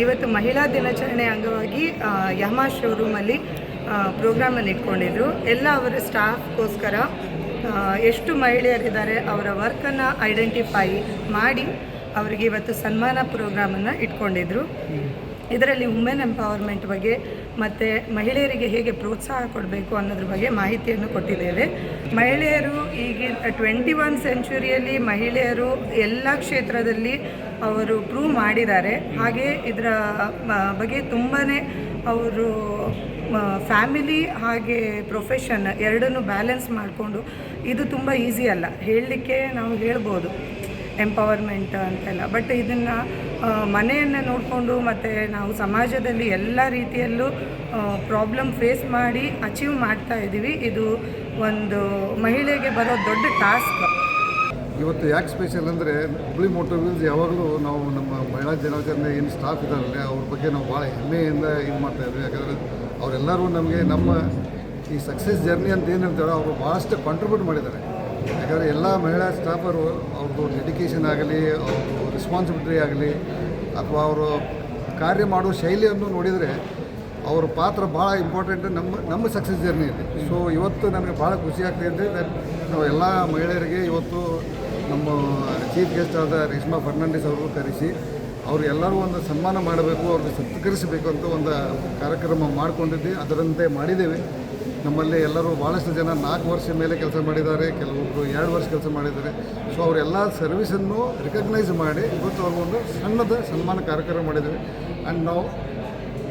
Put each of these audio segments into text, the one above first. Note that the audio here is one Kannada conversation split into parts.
ಇವತ್ತು ಮಹಿಳಾ ದಿನಾಚರಣೆ ಅಂಗವಾಗಿ ಯಮಾ ಶೋರೂಮಲ್ಲಿ ಪ್ರೋಗ್ರಾಮನ್ನು ಇಟ್ಕೊಂಡಿದ್ರು. ಎಲ್ಲ ಅವರ ಸ್ಟಾಫ್ಗೋಸ್ಕರ ಎಷ್ಟು ಮಹಿಳೆಯರಿದ್ದಾರೆ ಅವರ ವರ್ಕನ್ನು ಐಡೆಂಟಿಫೈ ಮಾಡಿ ಅವರಿಗೆ ಇವತ್ತು ಸನ್ಮಾನ ಪ್ರೋಗ್ರಾಮನ್ನು ಇಟ್ಕೊಂಡಿದ್ರು. ಇದರಲ್ಲಿ ವುಮೆನ್ ಎಂಪವರ್ಮೆಂಟ್ ಬಗ್ಗೆ ಮತ್ತು ಮಹಿಳೆಯರಿಗೆ ಹೇಗೆ ಪ್ರೋತ್ಸಾಹ ಕೊಡಬೇಕು ಅನ್ನೋದ್ರ ಬಗ್ಗೆ ಮಾಹಿತಿಯನ್ನು ಕೊಟ್ಟಿದ್ದೇವೆ. ಮಹಿಳೆಯರು ಈಗಿನ 21 ಸೆಂಚುರಿಯಲ್ಲಿ ಮಹಿಳೆಯರು ಎಲ್ಲ ಕ್ಷೇತ್ರದಲ್ಲಿ ಅವರು ಪ್ರೂವ್ ಮಾಡಿದ್ದಾರೆ. ಹಾಗೆ ಇದರ ಬಗ್ಗೆ ತುಂಬಾ ಅವರು ಫ್ಯಾಮಿಲಿ ಹಾಗೆ ಪ್ರೊಫೆಷನ್ ಎರಡನ್ನೂ ಬ್ಯಾಲೆನ್ಸ್ ಮಾಡಿಕೊಂಡು, ಇದು ತುಂಬ ಈಸಿ ಅಲ್ಲ ಹೇಳಲಿಕ್ಕೆ, ನಾವು ಹೇಳ್ಬೋದು ಎಂಪವರ್ಮೆಂಟ್ ಅಂತೆಲ್ಲ. ಬಟ್ ಇದನ್ನು ಮನೆಯನ್ನು ನೋಡಿಕೊಂಡು ಮತ್ತು ನಾವು ಸಮಾಜದಲ್ಲಿ ಎಲ್ಲ ರೀತಿಯಲ್ಲೂ ಪ್ರಾಬ್ಲಮ್ ಫೇಸ್ ಮಾಡಿ ಅಚೀವ್ ಮಾಡ್ತಾ ಇದ್ದೀವಿ. ಇದು ಒಂದು ಮಹಿಳೆಗೆ ಬರೋ ದೊಡ್ಡ ಟಾಸ್ಕ್. ಇವತ್ತು ಯಾಕೆ ಸ್ಪೆಷಲ್ ಅಂದರೆ ಹುಬ್ಳಿ ಮೋಟರ್ ವೀಲ್ಸ್ ಯಾವಾಗಲೂ ನಾವು ನಮ್ಮ ಮಹಿಳಾ ದಿನಾಚರಣೆ ಏನು ಸ್ಟಾಫ್ ಇದ್ದಾರಲ್ಲ ಅವ್ರ ಬಗ್ಗೆ ನಾವು ಭಾಳ ಹೆಮ್ಮೆಯಿಂದ ಇದು ಮಾಡ್ತಾಯಿದ್ವಿ. ಯಾಕಂದರೆ ಅವರೆಲ್ಲರೂ ನಮಗೆ ನಮ್ಮ ಈ ಸಕ್ಸಸ್ ಜರ್ನಿ ಅಂತ ಏನು ಹೇಳ್ತಾರೆ ಅವರು ಭಾಳಷ್ಟು ಕಾಂಟ್ರಿಬ್ಯೂಟ್ ಮಾಡಿದ್ದಾರೆ. ಯಾಕಂದರೆ ಎಲ್ಲ ಮಹಿಳಾ ಸ್ಟಾಫರು ಅವ್ರದ್ದು ಡೆಡಿಕೇಶನ್ ಆಗಲಿ, ಅವ್ರದ್ದು ರೆಸ್ಪಾನ್ಸಿಬಿಲಿಟಿ ಆಗಲಿ, ಅಥವಾ ಅವರು ಕಾರ್ಯ ಮಾಡೋ ಶೈಲಿಯನ್ನು ನೋಡಿದರೆ ಅವ್ರ ಪಾತ್ರ ಭಾಳ ಇಂಪಾರ್ಟೆಂಟ್ ನಮ್ಮ ಸಕ್ಸಸ್ ಜರ್ನಿಯಲ್ಲಿ. ಸೊ ಇವತ್ತು ನನಗೆ ಭಾಳ ಖುಷಿ ಆಗ್ತಾಯಿದೆ. ನಾವು ಎಲ್ಲ ಮಹಿಳೆಯರಿಗೆ ಇವತ್ತು ನಮ್ಮ ಚೀಫ್ ಗೆಸ್ಟ್ ಆದ ರೇಷ್ಮಾ ಫರ್ನಾಂಡಿಸ್ ಅವರು ಕರೆಸಿ ಅವ್ರಿಗೆಲ್ಲರೂ ಒಂದು ಸನ್ಮಾನ ಮಾಡಬೇಕು, ಅವ್ರಿಗೆ ಸತ್ಕರಿಸಬೇಕು ಅಂತ ಒಂದು ಕಾರ್ಯಕ್ರಮ ಮಾಡಿಕೊಂಡಿದ್ವಿ. ಅದರಂತೆ ಮಾಡಿದ್ದೇವೆ. ನಮ್ಮಲ್ಲಿ ಎಲ್ಲರೂ ಭಾಳಷ್ಟು ಜನ 4 ವರ್ಷ ಮೇಲೆ ಕೆಲಸ ಮಾಡಿದ್ದಾರೆ, ಕೆಲವೊಬ್ಬರು 2 ವರ್ಷ ಕೆಲಸ ಮಾಡಿದ್ದಾರೆ. ಸೊ ಅವರೆಲ್ಲ ಸರ್ವಿಸನ್ನು ರಿಕಗ್ನೈಸ್ ಮಾಡಿ ಇವತ್ತು ಅವ್ರಿಗೊಂದು ಸಣ್ಣದ ಸನ್ಮಾನ ಕಾರ್ಯಕ್ರಮ ಮಾಡಿದ್ದೇವೆ. ಆ್ಯಂಡ್ ನಾವು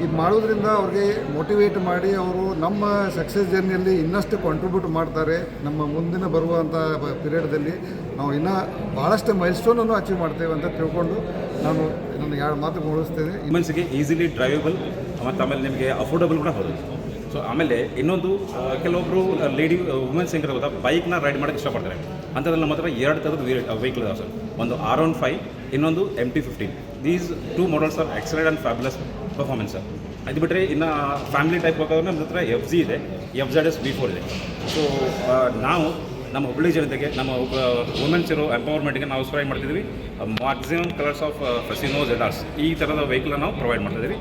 ಇದು ಮಾಡೋದ್ರಿಂದ ಅವ್ರಿಗೆ ಮೋಟಿವೇಟ್ ಮಾಡಿ ಅವರು ನಮ್ಮ ಸಕ್ಸಸ್ ಜರ್ನಿಯಲ್ಲಿ ಇನ್ನಷ್ಟು ಕಾಂಟ್ರಿಬ್ಯೂಟ್ ಮಾಡ್ತಾರೆ. ನಮ್ಮ ಮುಂದಿನ ಬರುವಂಥ ಪೀರಿಯಡ್ದಲ್ಲಿ ನಾವು ಇನ್ನೂ ಭಾಳಷ್ಟು ಮೈಲ್ಸ್ಟೋನನ್ನು ಅಚೀವ್ ಮಾಡ್ತೇವೆ ಅಂತ ತಿಳ್ಕೊಂಡು ನಾನು ನನ್ನ 2 ಮಾತು ಮುಗಿಸ್ತೇನೆ. ವುಮೆನ್ಸ್ಗೆ ಈಸಿಲಿ ಡ್ರೈವೇಬಲ್ ಮತ್ತು ಆಮೇಲೆ ನಿಮಗೆ ಅಫೋರ್ಡಬಲ್ ಕೂಡ ಹೌದು. ಸೊ ಆಮೇಲೆ ಇನ್ನೊಂದು ಕೆಲವೊಬ್ಬರು ವುಮೆನ್ಸ್ ಹೆಂಗೆ ಗೊತ್ತಾ, ಬೈಕ್ನ ರೈಡ್ ಮಾಡೋಕ್ಕೆ ಇಷ್ಟಪಡ್ತಾರೆ. ಅಂಥದ್ರಲ್ಲಿ ನಮ್ಮ ಹತ್ರ 2 ಥರದ ವೆಹಿಕಲ್ ಇದಾವೆ ಸರ್. ಒಂದು R15, ಇನ್ನೊಂದು MT-15. These 2 models R excellent and fabulous performance sir. ಅದು ಬಿಟ್ಟರೆ ಇನ್ನು ಫ್ಯಾಮಿಲಿ ಟೈಪ್ ಹೋಗೋದ್ರೆ ನಮ್ಮ ಹತ್ರ FZ ಇದೆ, FZS V4 ಇದೆ. ಸೊ ನಾವು ನಮ್ಮ ಹುಬ್ಬಳ್ಳಿ ಜನತೆಗೆ, ನಮ್ಮ ವುಮೆನ್ಸ್ ಇರೋ ಎಂಪವರ್ಮೆಂಟ್ಗೆ ನಾವು ಪ್ರೊವೈಡ್ ಮಾಡ್ತಿದ್ದೀವಿ ಮ್ಯಾಕ್ಸಿಮಮ್ ಕಲರ್ಸ್ ಆಫ್ ಫೆಸಿನೋ, ZRs ಈ ಥರದ ವೆಹಿಕಲ್ನ ನಾವು ಪ್ರೊವೈಡ್ ಮಾಡ್ತಿದ್ದೀವಿ.